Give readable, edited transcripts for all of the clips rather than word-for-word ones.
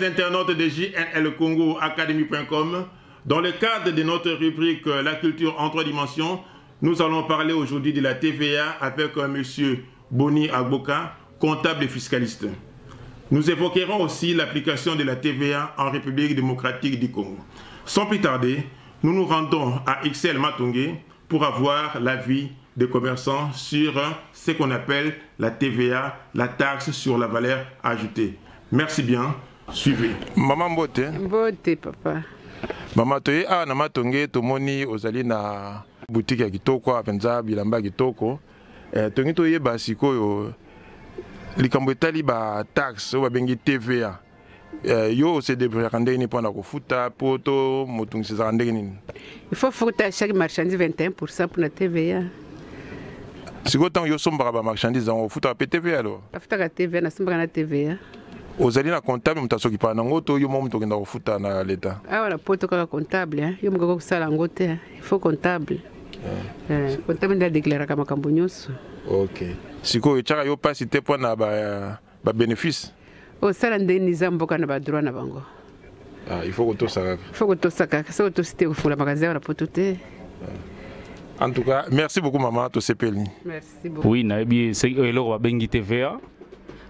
internautes de JNL Congo Academy.com, dans le cadre de notre rubrique La culture en 3 dimensions, nous allons parler aujourd'hui de la TVA avec M. Boni Agboka, comptable et fiscaliste. Nous évoquerons aussi l'application de la TVA en République démocratique du Congo. Sans plus tarder, nous nous rendons à XL Matongé pour avoir l'avis des commerçants sur ce qu'on appelle la TVA, la taxe sur la valeur ajoutée. Merci bien. Suivez. Maman Mbote. Mbote, papa. Maman Toye, na Matongé, tomoni ozali na boutique ya kitoko, apenza bilamba kitoko. Tongi toye basiko yo likambo etali ba taxe ba bengi TVA. Yo se débrouillera ndeni pona ko futa poto motungisi za ndeni. Il faut futa chaque marchandise 21% pour la TVA. Si vous avez des marchandises, vous avez la TVA alors? Vous avez la TVA, vous avez la TVA. Vous avez un comptable, vous avez un l'État. Ah, voilà, pour être comptable, il faut comptable. Comptable doit déclarer comme un bonus. Ok. Si vous avez pas cité pour un bénéfice? Il faut que droit. Il faut que tout ça. Il faut que tout ça. Il faut que tout ça. Magasin pour tout. En tout cas, merci beaucoup maman, to sepeli. Merci beaucoup. Oui, naebi c'est eloko bengi TVA.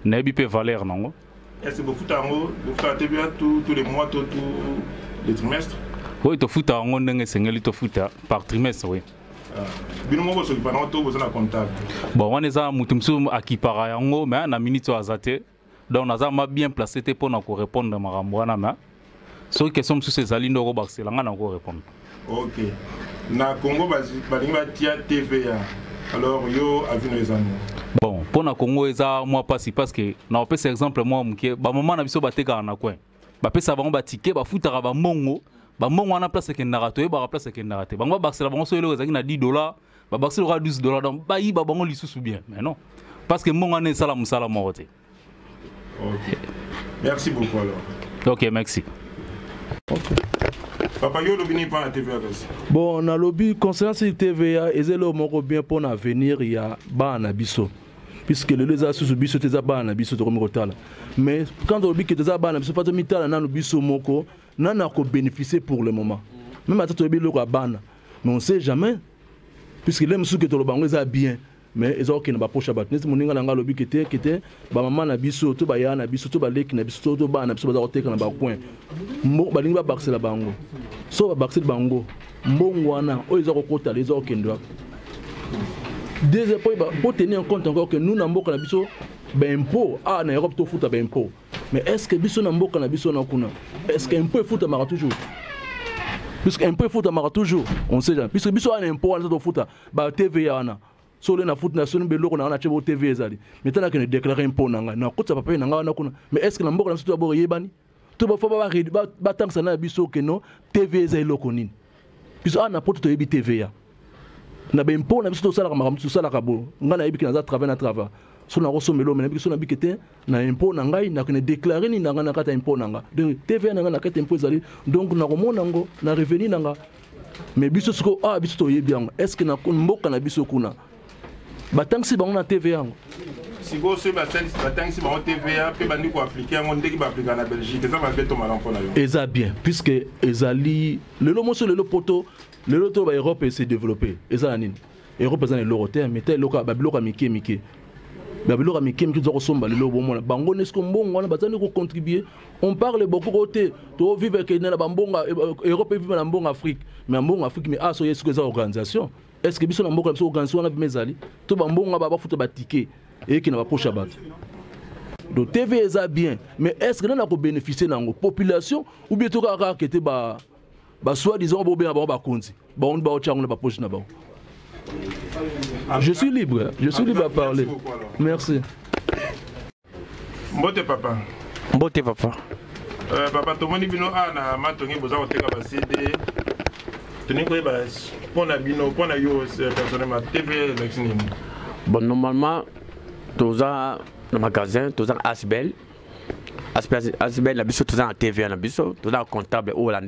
Naebi pe valeur nango. Est-ce que vous faites TVA tous les mois, tous les trimestres? Oui, to futa ngo ndenge sengeli to futa par trimestre, oui. Bino mo so kipana to bozana comptable. Bon, on est à mutumsu akipara yango mais na minute azate. Donc naza ma bien placé te pour na ko répondre makambo wana ma. So question sur ces alines ro baxela nga na ko répondre. OK. Na Congo balinga tia TVA. Alors yo avino ezano. Bon, pour na Congo eza moi parce que na opesa exemple moi mke ba maman na biso bateka na coin. Ba pesa bango ba ticket ba futara ba mongo na place ke ndarato e ba place ke ndarate. Bango ba baxela bango so eloko ezaki na $10, ba baxela $12 donc ba yi ba bango lisusu bien. Mais non. Parce que mongo na sala musala morote. OK. Merci beaucoup alors. OK, merci. OK. Papa, yo lobby pas la TVA aussi. Bon, on a lobby concernant cette TVA, et c'est le moment bien pour l'avenir, il y a ban abisso. Puisque les assos au bisso, t'es à ban abisso de Romerotala. Mais quand on lobby que t'es à ban abisso, pas de mitala, n'a le bisso moko, n'a qu'à bénéficier pour le moment. Même à tout le lobby à ban. Mais on ne sait jamais. Puisque les messieurs qui te le bango, ils bien. Mais ils ont qui n'a pas poche à battre. N'est-ce que mon lobby qui était, bah maman na bisso, tout ba ya na bisso, tout ba lek na bisso, tout ba na bisso, ba hotel na ba coin. Mo ba linga baxer la bango. So ba baxer bango. Mbongo wana, o ils ont kokota les autres qui doivent. Deuxième point, pour tenir en compte encore que nous na mboka na bisso, ben impôt, ah na Europe to futa ben impôt. Mais est-ce que bisso na mboka na bisso na kuna? Est-ce que impôt futa mara toujours? Puisque impôt futa mara toujours, on sait jamais. Puisque bisso na impôt na to futa, ba TVA na. So le na foot national beloko na chebo TV ezali metana que ne déclarer impôt nanga na kotsa papa nanga na kuna mais est-ce que na mboka na biso to yebani to ba fa ba tangsa na biso que no TV ezali loko nini biso ana poto to yebi TV ya na ba impôt na biso to sala ka makambo to sala ka bo ngana yebi que na travail so na rosomelo mais biso na bikete na impôt na ngai na que ne déclarer ni nanga na kata impôt nanga donc TV nanga na kata impôt ezali donc na komona ngo na revenu nanga mais biso siko biso to yebi yango est-ce que na mboka na biso kuna batangsi bango na TVA. Si vous avez batangsi bango TVA, peut bandi ko appliquer on ndeki ba appliquer na Belgique, ça va beto malampo na yo. Eza bien puisque ezali le lomoso le poto le loto ba Europe s'est développé. Eza nini? Europe eza na l'Europe mais tel loka ba biloka mike. Ba biloka mike zo kosomba le lobo mona bango nesko mbongo wana bazani ko contribuer. On parle beaucoup côté to vivre que na bambonga Europe vivre na mbonga Afrique. Mais mbonga Afrique mais aso yesko eza organisation. Est-ce que biso na mboka biso organisation na mezali to bambonga ba futa ba ticket et qui na ba poche bat. Donc TV eza bien mais est-ce que na ko bénéficier na population ou bien to ka kete ba soit disons bo bien ba konzi. Ba on ba o tchango na ba poche na ba. Je suis libre à parler. Merci. Mbote papa. Mbote papa. Papa tomoni bino na matongi boza oteka ba CD. Tenez quoi pour la bino pour la yo personnellement TV l'exnine. Bon normalement tous un magasin tous un Asbel la biso tous un TV na biso tous un comptable ou la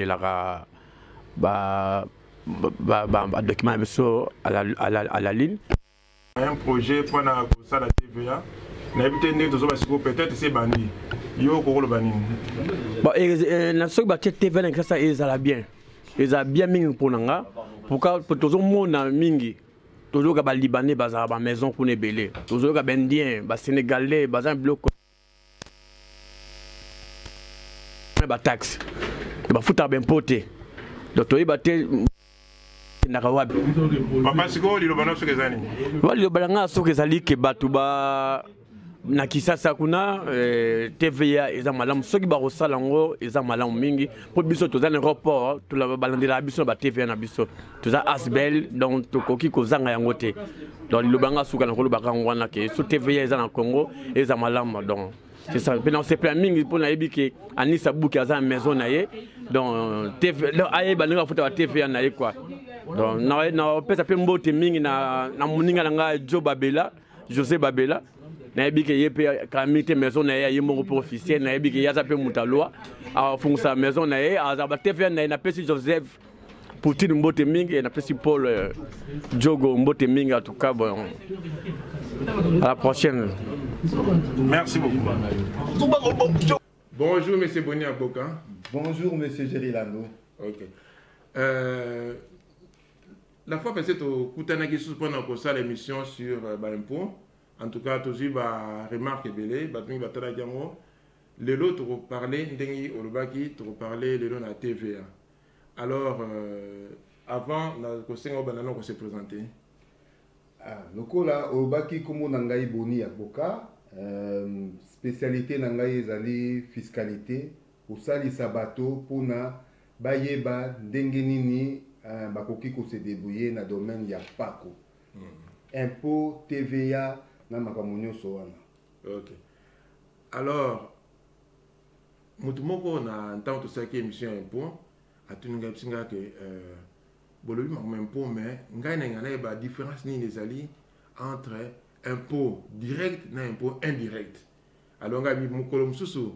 document biso à la ligne. Un projet pour la TVA peut-être c'est bandi. Yo ko bani. Bon et na so ba TV na ça ils ala bien. Ils a bien mingi pour nanga. Pourquoi pour toujours mona mingi. Toujours ga ba libanais baza ba maison pour nebelé. Toujours ga bendien, ba sénégalais, baza un bloc ba taxe. Ba futa ben poté. Donc toi ba te nakawabi. Papa siko li lobana so kezani. Wali lobana so kezali ke batu ba na Kisasa kuna TVA eza malamu soki ba kosala ngo eza malamu mingi po biso toza na aéroport to la balandela biso ba TVA na biso toza asbel donc tokoki kozanga yango te donc lobanga suka na kolobaka ngwana ke so TVA eza na Congo eza malamu donc c'est ça mais non c'est plein mingi pour na yebiki anisa buki aza maison na ye donc TVA donc aye ba nga futa ba TVA na ye quoi donc na pesa pe mbote mingi na muninga nga Joe Babela José Babela na yebiki yepe kamite maison na ye yemo pour officiel na yebiki yaza pe mutalwa a fonça maison na ye azaba TVA na pesi Joseph Poutine mbote mingi na pesi Paul Jogo mbote mingi en tout cas bon à la prochaine. Merci beaucoup. Bonjour monsieur Boni Agboka. Bonjour monsieur Jerry Lando. OK. La fois passée tu kutanaki suspendre pour ça l'émission sur l'impôt. En tout cas, tu as remarqué belé, batmi batala diamo. Le lot tu parler ndengi olobaki, tu parler le lot na TVA. Alors avant na kosenga banana ko se présenter. Ah, lokola olobaki komo nangai Boni Agboka, spécialité nangai ezali fiscalité, osali sabato pona bayeba ndenge nini bakoki ko se débrouiller na domaine ya pako. Impôt, TVA na makamunyo so wana. OK. Alors mutumoko na ntango to saki émission impôt atuninga tsinga ke bolobi ma impôt mais ngai na ngana ba différence ni ezali entre impôt direct na impôt indirect. Alors ngai mukolo mususu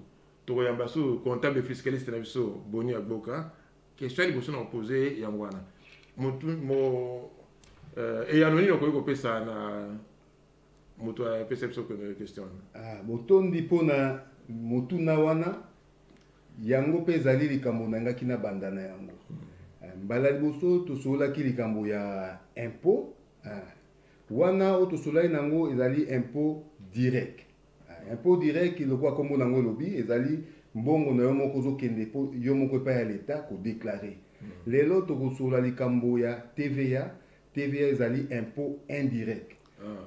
to yamba so comptable fiscaliste na biso Boni Agboka question liboso na poser yangwana. Mutu mo et anoni ko pesa na moto a perception que question. Ah, motondi pona motuna wana yango pe zali likambo nanga kina bandana yango. Mbala liboso to sola ki likambo ya impôt. Wana o to sola nango ezali impôt direct. Impôt direct il quoi comme nango lobi ezali mbongo na yo moko zo kende po yo moko pa ya l'état ko déclarer. Lelo to sola likambo ya TVA, TVA ezali impôt indirect.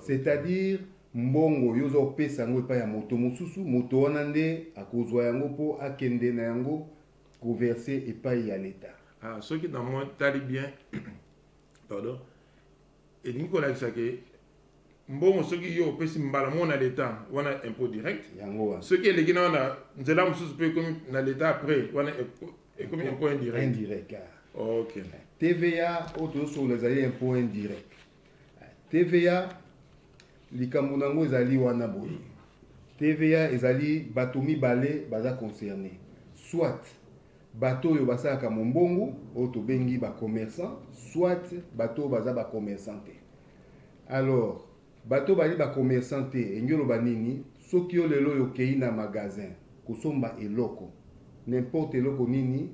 C'est-à-dire mbongo yozo pesa ngo pa ya moto mosusu moto wana nde akozwa yango po akende na yango ko verser epai ya l'état. Ah, ce qui dans moi tali bien pardon et dingo la sake mbongo ce qui yo pesi mbala mo na l'état wana impôt direct Yango ce qui est les gina na nzela mususu pe comme na l'état après wana et comme impôt indirect. Indirect. OK. TVA auto sur les impôts indirect. TVA likambo nango ezali wana boye. TVA ezali bato mibale baza concerné. Soit bato yo basaka mombongo auto bengi ba commerçant, soit bato baza ba commerçant. Alors, bato bali ba commerçant engelo banini soki yo lelo yo kei na magasin kosomba eloko. N'importe eloko nini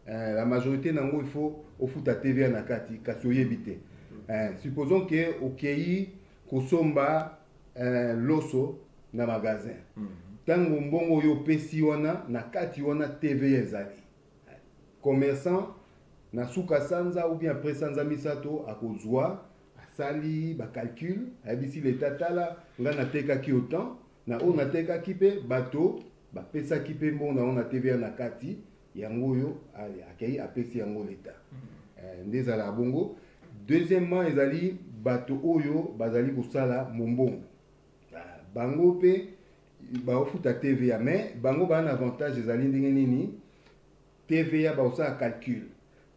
la majorité nango il faut ofuta TVA na kati kasi oyebite. Supposons que okei kosomba loso na magasin. Tango mbongo yo pesi wana na kati wana TVA ezali. Commerçant na suka sanza ou bien après sanza misato akozwa asali ba calcul abisi l'état tala nga na teka ki autant na on na teka ki pe bato ba pesa ki pe mbongo na on na TVA na kati yango yo ali akei apesi yango l'état. Ndezala bongo. Deuxièmement, ezali bato oyo bazali kosala mombongo. Bango pe ba ofuta TVA mais bango ba un avantage ezali ndenge nini TVA ba osala calcul.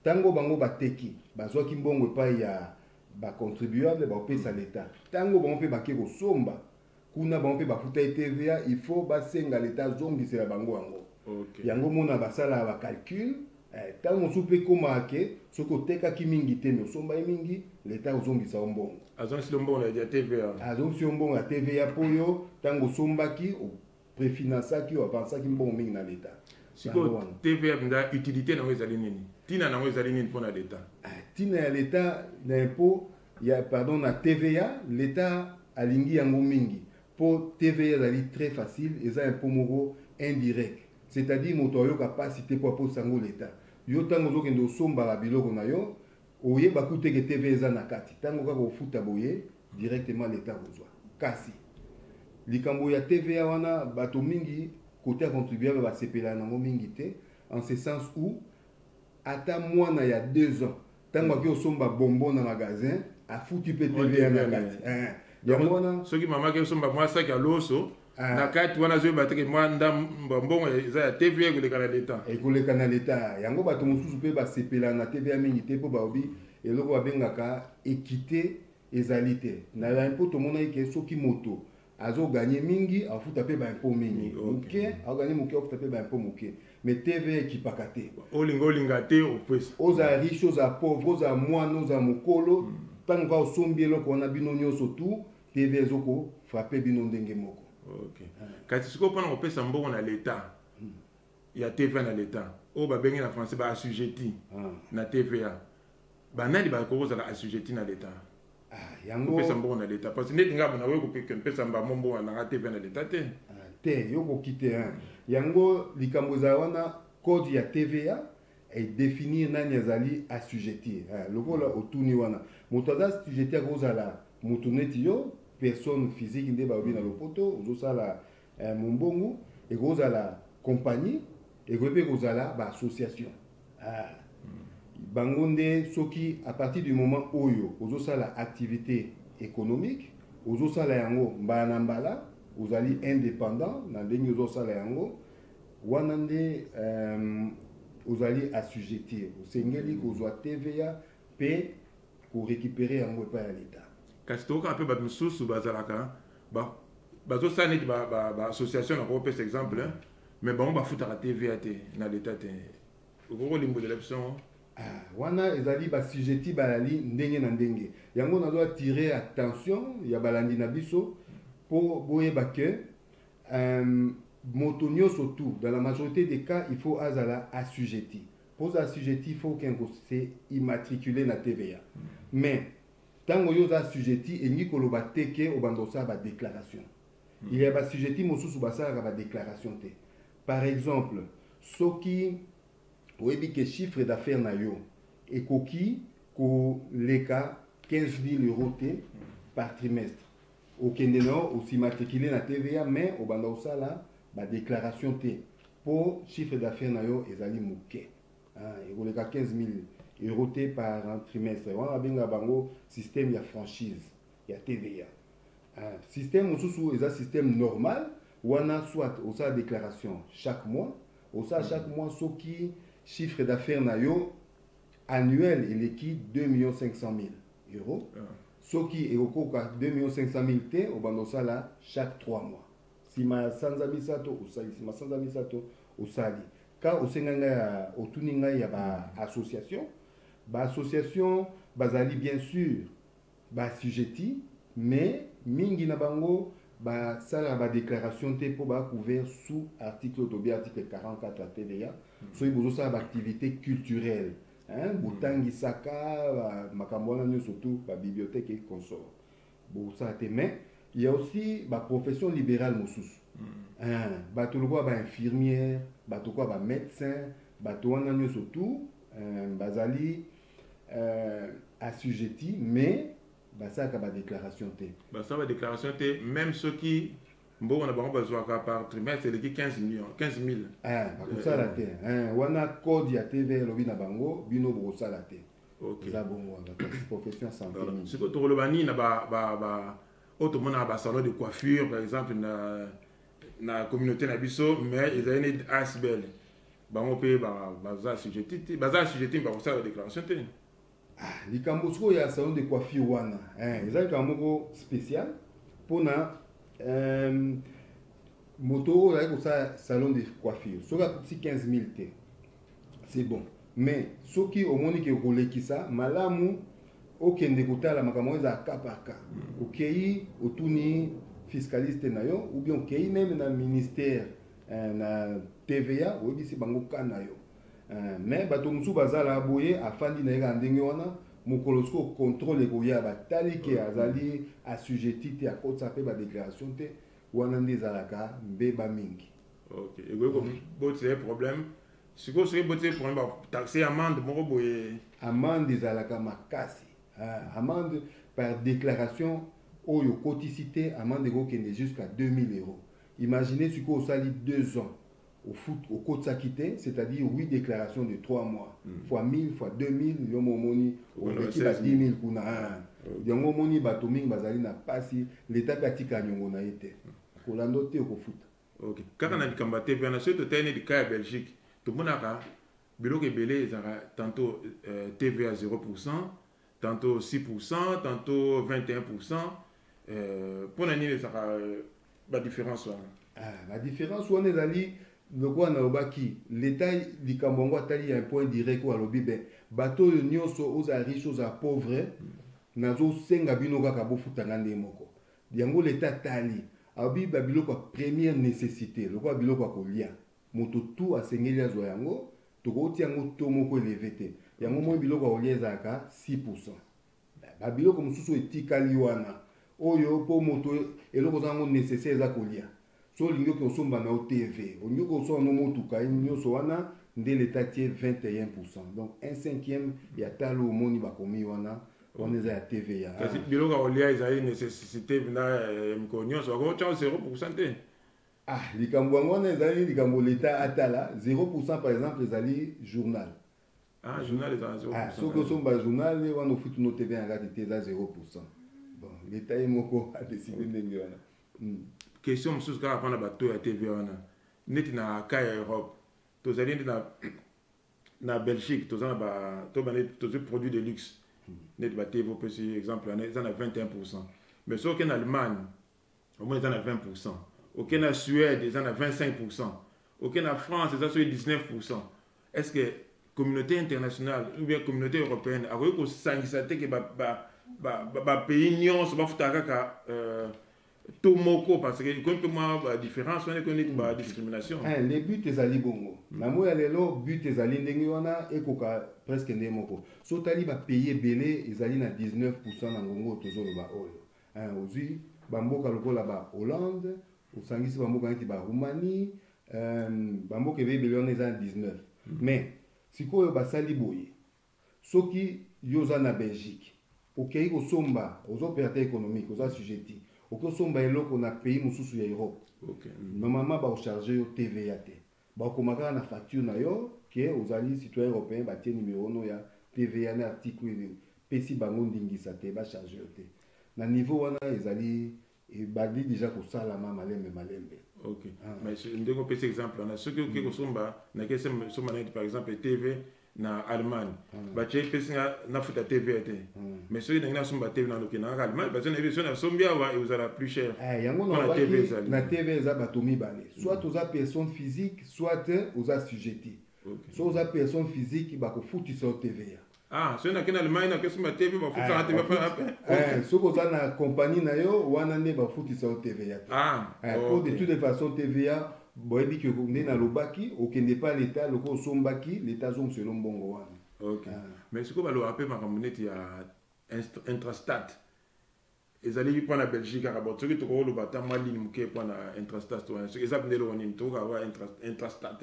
Tango bango bateki bazwaki mbongo epai ya ba contribuable ba opesa l'état. Tango bango pe bake kosomba kuna bango pe bafuta TVA il faut basenga l'état zongisela bango yango. OK. Yango mona basala ba calcul ntango mosusu mpe komake soki otekaki mingi te me osombai mingi leta ozongisa yo mbongo azongisi yo mbongo ya TVA azongisi yo mbongo ya TVA mpo yo ntango osombaki opréfinansaki oapansaki mbongo mingi na leta sikoyo TVA mpenza utilité nango ezali nini ntina nango ezali nini mpo na leta ntina ya leta na impôt ya pardon na TVA leta alingi yango mingi mpo TVA ezali très facile eza impôt moko indirect c'est-à-dire moto ayoka pasi te mpo aposa yango leta yo ntango ozokende osombaka biloko na yo oyeba kuteke TVA eza na kati ntango kaka ofuta boye directement leta kozwa kasi likambo ya TVA wana bato mingi côté ya contribuable basepela nango mingi te en ce sens où ata mwana ya 2 ans ntango aki osomba bonbon na magasin afuti mpe TVA na kati yango wana soki mama ke osomba mwa saki ya loso na kati wana azoyeba teke mwa mbongo eza ya TVA ekoleka na leta ekoleka na leta yango bato mosusu mpe basepela na TVA mingi te mpo baobi eloko babengaka équité ezali te na baimpo tomonaki ke soki moto azoganye mingi afuta mpe baimpo mingi moke azoganye moke afuta mpe baimpo moke mais TVA ekipaka te olinga te opesa oza riche oza pauvre oza mwana oza mokolo ntango kaka osombi eloko wana bino nyonso tu TVA ezokofrape bino ndenge moko kasi sikoyo mpona kopesa mbongo na leta ya TVA na leta oyo babengi na français baassujetti na TVA banani bakozala assujetti na leta yango kopesa mbongo na leta parce que neti ngai bona oyo kopesa mbongo nanga TVA na leta te te yokoki te yango likambo ezala wana code ya TVA edéfinir nani azali assujetti lokola otuni wana moto aza assujetti akozala moto neti yo personne physique nde baobi na lopoto ozosala mombongo ekozala compagnie ekoki mpe kozala baassociation bango nde soki à partir du moment oyo ozosala activité économique ozosala yango mbala na mbala ozali indépendant na ndenge ozosala yango wana nde ozali assujetti osengeli kozwa TVA mpe korécupérer yango epai ya leta kasi tokoka mpe bato mosusu bazalaka bazosala neti baassociation na kopesa exemple mais bango bafutaka TVA te na leta te okokolimbolela biso wana ezali bassujetti balali ndenge na ndenge yango nazo attirer attention ya balandi na biso mpo boyeba ke moto nyonso tout dans la majorité des cas il faut azala assujetti mpo za assujetti il faut kengo se immatriculer na TVA mais ntango yo oza assujetti elingi koloba te ke obanda osala badéclaration il y a bassujetti mosusu basalaka badéclaration te par exemple soki oyebi ke chiffre d'affaires na yo ekoki koleka 15 000 euros te par trimestre okende na yo osimatricule na TVA mais obanda osala badéclaration te mpo chiffre d'affaires na yo ezali moke ekoleka 15 000 euros te par trimestre wana babenga bango système ya franchise ya TVA système mosusu eza système normal wana soit osala déclaration chaque mois osala chaque mois soki chiffre d'affaires na yo annuel eleki 2 500 000 euros soki ekokoka 2 500 000 te obanda osala chaque 3 mois sima ya sanza misato osali sima sanza misato osali ka osenga ngai otuni ngai ya baassociation baassociation bazali bien sûr baassujetti mais mingi na bango basalaka badéclaration te mpo bacouvert sous article tobi article 44 ya TVA soki bozosala baactivité culturelle botangisaka makambo wana nyonso tu babibliothèque et consort bosala te mais il y a aussi baprofession libérale mosusu bato lokola bainfirmière bato kwa bamédecin bato wana nyonso tu bazali assujetti mais basalaka badéclaration te basala badéclaration te même soki mbongo na bango bazwaka par trimestre eleki 15 000 bakosala te wana code ya TV elobi na bango bino bokosala te eza bongo profession santé sikoyo tokoloba nini na oyo tomonaka basalon de coiffure par exemple na communauté na biso mais ezali neti asbel bango mpe baza assujetti bakosala badéclaration te likambo sikoyo ya salon de coiffure wana eza likambo moko spécial mpona moto oyo azali kosala salon de coiffure soki akotisi 15 000 te c'est bon mais soki omoni ke kolekisa malamu okende kotala makambo eza cas par cas okei otuni fiscaliste na yo ou bien okei même na ministère na TVA oyebisi bango ka na yo mais bato mosusu bazala boye afandi na ye ka ndenge wana mokolo soki contrôle ekoya batali ke azali assujetti te akotisa mpe badéclaration te wana nde ezalaka mbeba mingi. Ok, c'est un problème. Si vous avez un problème, taxer amende, amende ezalaka makasi. Amende par déclaration, oyo coticité, amende ekokende jusqu'à 2000 €. Imaginez si vous avez 2 ans au code s'acquitter, c'est-à-dire 8 déclarations de 3 mois, fois 1000, fois 2000, il y a moni, on équipe à 10 000 kuna. Il y a moni batoming bazali na pasi, l'état pratika nyongo na été. Kolando te ko foot. Ok. Quand on a dit combattre, bien sûr, tu as des cas en Belgique. Tout le monde a bilo ke belé, tantôt TVA 0%, tantôt 6%, tantôt 21%. Pour l'année, la différence. La différence, on est allé, le quoi na obaki, l'État du Kambongo a tali un point direct ou à l'obibe. Bateau de nyonso aux riches, aux pauvres, nazo senga bino kaka bo futangande moko. Diango l'État tali. Abi babilo kwa première nécessité, le quoi bilo kwa kolia. Moto tout a sengeli azo yango, toko tiango to moko élevé te. Yango mo bilo kwa kolia zaka 6%. Babilo comme susu etikali wana. Oyo po moto eloko zango nécessaire za kolia. So lingo ko somba na TV. Lingo ko so no moto ka nyoso wana nde l'État tie 21%. Donc 1/5 ya talo moni bakomi wana. On est à TVA. Parce que bilo ka olia ezali nécessité na mkonyo so ko 0%. Ah, likambo wana ezali likambo l'État atala 0% par exemple ezali journal. Ah, journal est 0%. Ah, so ko somba journal wana ofutu no TV ngati te za 0%. Bon, l'État moko a décidé ndenge wana. Question mosusu kaka mpona bato ya TV wana neti na ka ya Europe tozali nde na Belgique toza na produit de luxe neti batv opesi exemple eza na 21%, mais soki na Allemagne omoi eza na 20%, oke na Suède eza na 25%, oke na France eza soki 19%. Est-ce que communauté internationale ou bien communauté européenne akoki kosangisa te ke bapays nyonso bafutaka kaka tout moko parce que comme moi la différence on est connu par discrimination. Les buts ezali bongo. Na moya lelo but ezali ndenge wana ekoka presque ndenge moko. So tali ba payer belé ezali na 19% na ngongo tozolo ba oyo. Ozi bamboka lokola ba Hollande, osangisi bamboka neti ba Roumanie, bamboka ebe belé on eza 19. Mais sikoyo basali boye. Soki yoza na Belgique, okei ko somba, ozo opérateur économique, ozo sujetti. Oko somba eloko na pays mosusu ya Europe. Okay. Normalement ba charger yo TVA te. Ba komaka na facture na yo que ozali citoyen européen ba tie numéro no ya TVA na article pesi bango ndingisa te ba charger yo te. Na niveau wana ezali e badi déjà ko sala malembe. OK. Mais ndeko pesi exemple na ce que ko somba na kese somba na par exemple TV na Allemagne bache pesi na futa TV te. Mais ceux qui na somba TV na lokina na Allemagne parce que na version na sombia wa vous la plus cher. Yango na TV za batomi bale. Soit aux personnes physiques, soit aux assujettis. Soit aux personnes physiques ba ko futi sur TVA. Ah, ceux na kena Allemagne na kesuma TV ba futi sur TV pa. So ko za na compagnie na yo wana ne ba futi sur TVA. Pour de toutes les façons TVA boyebi ke nde na lobaki okende pa l'État loko sombaki l'État zong selon bongo wana. OK. Mais ce que ba lo appelle makambo neti ya intrastat. Ezali pour la Belgique à rabot. Ce que tu vois le bâtiment mal limité pour la intrastat. Ce que ça venait le on to ga wa intrastat.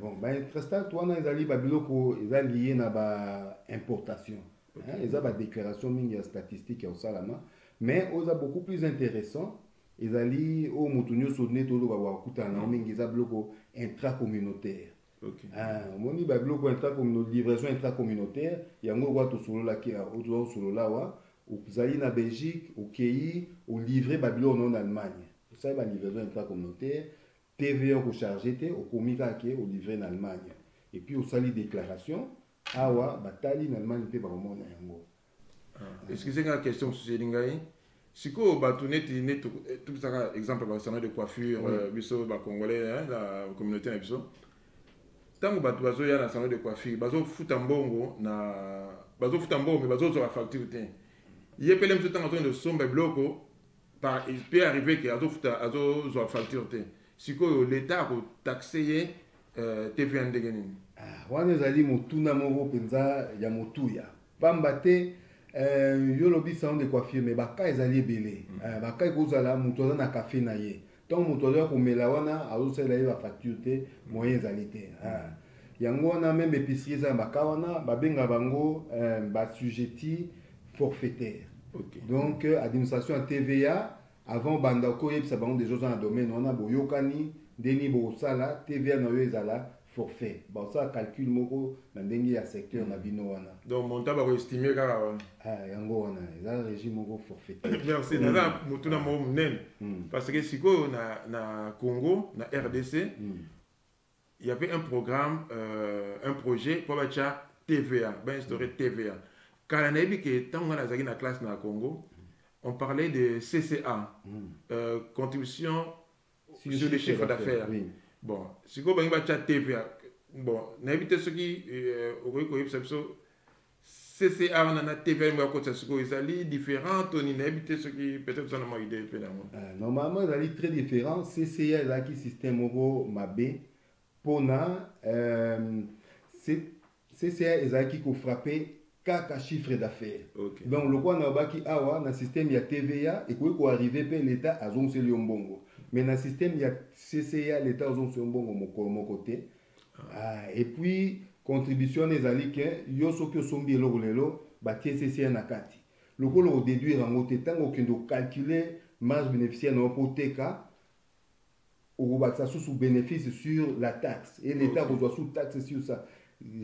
Bon, ba intrastat wana ezali ba biloko ezali lié na ba importation. Eza ba déclaration mingi statistique ya osalama, mais oza beaucoup plus intéressant. Ezali o mutunyo sodne tolo ba wakuta na mingi eza biloko intracommunautaire. OK. Moni ba biloko intracommunautaire, livraison intracommunautaire, yango wa to solo la ki a ozo solo la wa. Ou na Belgique, au Pays, ou livré Babylone en Allemagne. Ça, il va livrer intracommunautaire, TVA au chargé, au comika qui est livré en Allemagne. Et puis, au sali déclaration, awa, batali en Allemagne, peut pas au monde. Excusez-moi la question sur ce lingaï. Si vous avez tout ça, exemple, salon de coiffure, biso, congolais, la communauté, tango bato bazoya na salon de coiffure bazofuta mbongo na bazofuta mbongo mais bazozwa facture te ye pele mso tango azonde somba biloko il peut arriver que azozwa facture te sikoyo l'état akotaxe ye TVA ndenge nini wana ezali motuna moko mpenza ya motuya pamba te yo lobi salon de coiffure mais baka ezali ebele baka ekozala moto aza na café na ye ntango moto azoya komela wana azosalela ye bafacture te moyen ezali te yango wana meme épicerie eza na baka wana babenga bango basujeti forfaitaire donc administration ya TVA avant banda koyebisa bango déjà oza na domaine wana boyokani ndeni bosala TVA na yo ezala forfait ça calcul moko na ndenge ya secteur na bino wana donc monta ba estimer kaka wana yango wana eza régime moko forfaitaire merci na mutuna mo munene parce que siko na Congo na RDC il y avait un programme un projet pour bacha TVA ben instaurer TVA quand on a vu que tant on a zaki na classe na Congo on parlait de CCA contribution sur les chiffres d'affaires. Bon, si vous avez un TVA, bon, n'habitez ce qui CCA, on a TVA, mais à côté de ce qui est différent, on n'habitez ce qui peut-être ça n'a pas idée. Normalement, il est très différent. CCA, il y a un système mabé pour CCA, il y a qui frappé 4 chiffres d'affaires. Donc, le quoi n'a qui awa dans le système il y a TVA et quoi arriver par l'État à zone c'est bongo. Mais dans le système il y a CCA l'État à zone c'est bongo mon côté. Et puis contribution des alliés que yo sokyo sombi lo lelo ba CCA na kati. Le quoi le déduire en côté tant qu'on doit calculer marge bénéficiaire dans hypothèque ou ba ça sous bénéfice sur la taxe et l'État reçoit sous taxe sur ça.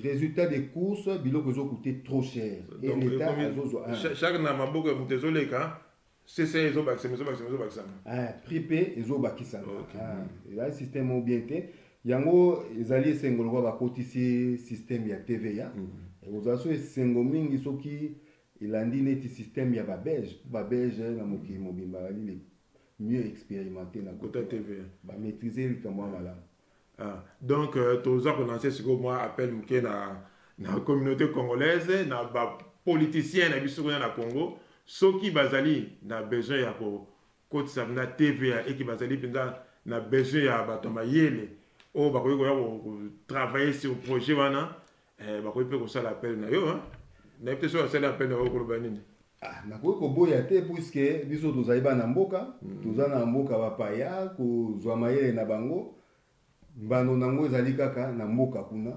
Résultat des courses, biloko zo coûté trop cher. Et l'État chaque na maboka mutezole ka c'est ezo bakisa. Pripé ezo bakisa. Là système bien té. Yango ezali sengolo ba kotisi système ya TVA. Et vous avez sengo mingi soki ilandi neti système ya ba belge na moki mobimba les mieux expérimenté na côté TVA. Ba maîtriser le kamwa malade. Donc, tous les gens qui ont appelé la communauté congolaise, na politiciens na Congo, ceux qui ont besoin de TVA et qui ont besoin de travailler sur le projet, ils peuvent faire l'appel. Ils peuvent faire l'appel. nakoki koboya te puisque biso tozali bana mboka toza na mboka bapaya kozwa mayele na bango mbano nango ezali kaka na mboka kuna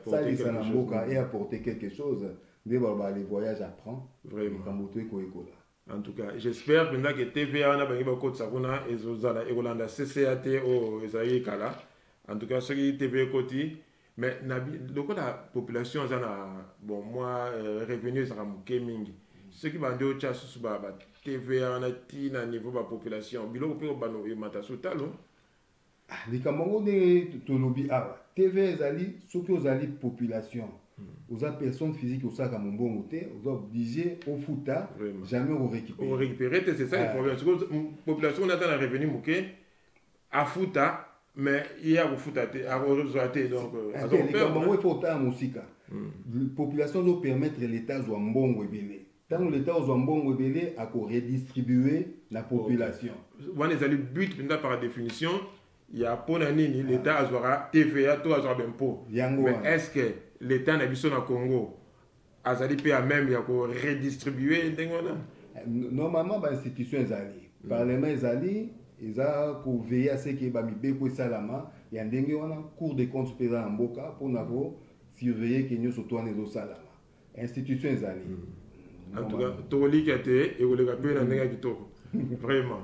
kosalisa na mboka et apporter quelque chose nde baloba les voyages apprend likambo to ekoyekola. En tout cas, j'espère maintenant que TVA wana bangi bakotisa kuna ezozala ekolanda CCAT o ezali kala. En tout cas, soki TVA ekoti mais lokola population eza na bon moi revenu ezaka moke mingi ceux qui bandé au tcha sous ba TVA wana ti na niveau ba population biloko pe bano yemata sotalo likambo ngo de tolobi awa TVA ezali soki ozali population oza personne physique osaka mombongo te oza obligé ofuta jamais récupérer c'est ça le problème population na ta revenu moke afuta mais il y a refuta te a rezoate donc likambo ngo faut ta musika population doit permettre l'état zo mbongo ebele. Tant l'État aux mbongo ebele a ko redistribuer la population. Wana ezali but par définition il y a pour nini l'État azora TVA to azora d'impôt. Mais est-ce que l'État na biso na Congo azali pe a même ya ko redistribuer ndengona? Normalement ba institution ezali parlement ezali eza ko veiller à ce que ba mibeko salama ya ndenge wana cour des comptes pesa mboka pour na ko surveiller que nyoso to nezo salama institution ezali. En tout cas, Toli qui a été et vous le rappelez dans les kitoko. Vraiment.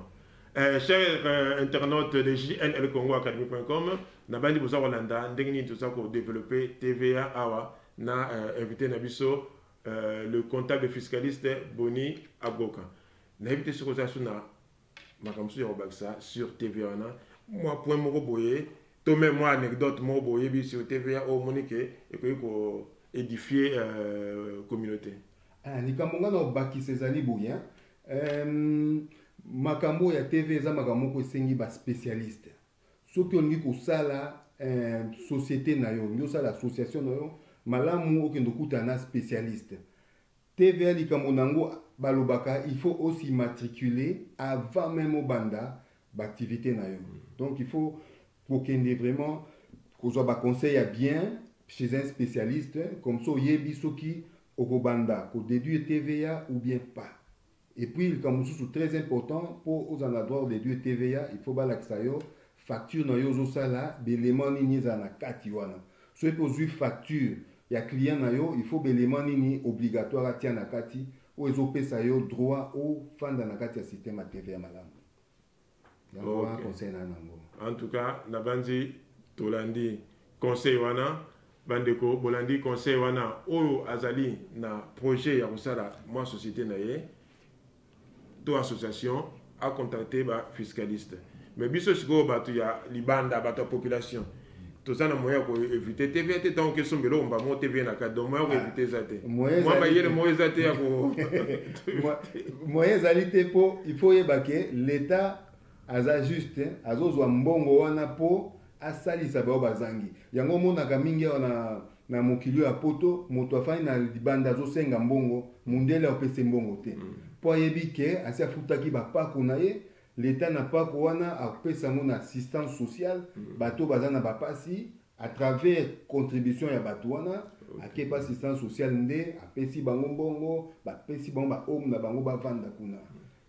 Chers internautes de JNL Congo Academy.com, n'a pas dit pour ça Rolanda, ndengni tout ça pour développer TVA awa na invité Nabiso le comptable fiscaliste Boni Aboka. N'a invité sur ça suna makamsu ya sur TVA na moi point moko boye to même moi anecdote mo boye bi sur TVA au monique et ko édifier communauté. Likambo nga na bakisa ezali boya makambo ya TV eza makambo ko esengi ba spécialiste soki olingi kosala société na yo ndio ça l'association na yo malamu okendo kutana spécialiste TVA likambo nango balobaka il faut aussi matriculer avant même au banda d'activité na yo donc il faut kokende vraiment kozwa ba conseil à bien chez un spécialiste comme ça yebi soki okobanda ko déduire TVA ou bien pas. Et puis likambo susu très important pour aux en droit de déduire TVA il faut balakisa yo facture na yo zosala belément nini za na kati wana so epozwi facture ya client na yo il faut belément nini obligatoire atia na kati o ezopesa yo droit au fanda na kati ya système ya TVA malamu yango wana conseil na nango. En tout cas na banzi tolandi conseil wana bandeko bolandi conseil wana oyo azali na projet ya kosala mwa société na ye to association a contacté ba fiscaliste mais biso sikoyo bato ya libanda bato ya population toza na moyen ko éviter TVA te tant que sombelo mba mo TVA na ka donc moyen ko éviter ça te moi ba yele moyen za te ya ko moyen zali te po il faut yeba ke l'état aza juste azozwa mbongo wana po asalisa bao bazangi yango monaka mingi wana na mokili ya poto moto afani na libanda azosenga mbongo mundele apese mbongo te po ayebi ke asi afutaki bapako na ye l'état n'a pas wana apesa mon assistance sociale bato bazana bapasi à travers contribution ya bato wana akepa assistance sociale nde apesi bango mbongo bapesi bango ba homme na bango bavanda kuna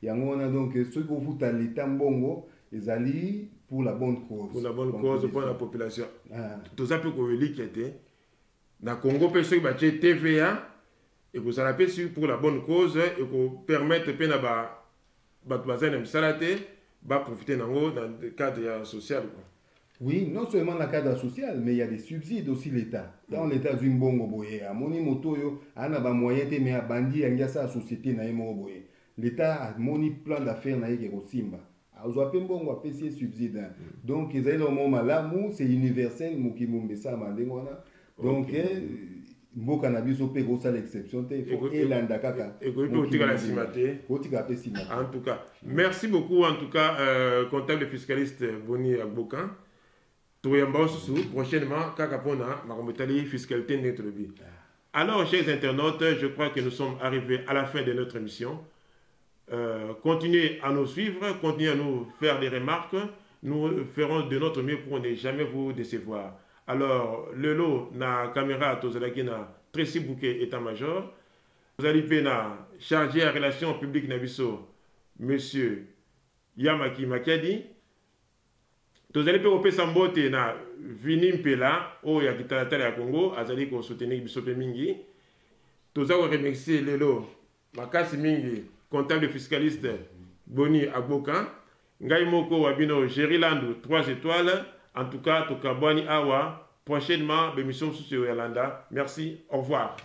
yango wana donc ceux qui futa l'état mbongo ezali pour la bonne cause pour la bonne cause pour la population tout ça peut ko elikete na Congo pe ceux qui ba TVA et vous allez pour la bonne cause et ko permettre pe na ba va profiter dans le cadre social. Oui, non seulement dans le cadre social, mais il y a des subsides aussi l'État. Dans l'État, il y a un moto, il y a un moyen de faire bandi, il y a sa société. L'État a un plan d'affaires qui est aussi. Il y a un subside. Donc, c'est universel. Donc, mboka na biso pe ko sala exception te faut elanda kaka et ko otika la simate en tout cas merci beaucoup en tout cas comptable fiscaliste Boni Agboka toyamba susu prochainement kaka pona makometali fiscalité notre vie. Alors chers internautes, je crois que nous sommes arrivés à la fin de notre émission. Continuez à nous suivre, continuez à nous faire des remarques, nous ferons de notre mieux pour ne jamais vous décevoir. Alors, le lot na caméra tozalaki na Tracy Bouquet état-major. Vous allez charger à relation publique na biso monsieur Yamaki Makadi. Tozali pe opesa mbote na Vini Mpela o ya kitalatala ya Congo azali ko soutenir biso pe mingi. Tozali remercier le lot makasi mingi comptable fiscaliste Boni Agboka. Ngai moko wabino Gerilandu 3 étoiles. En tout cas, Tokabwani Awa, prochainement, l'émission sur Yolanda. Merci, au revoir.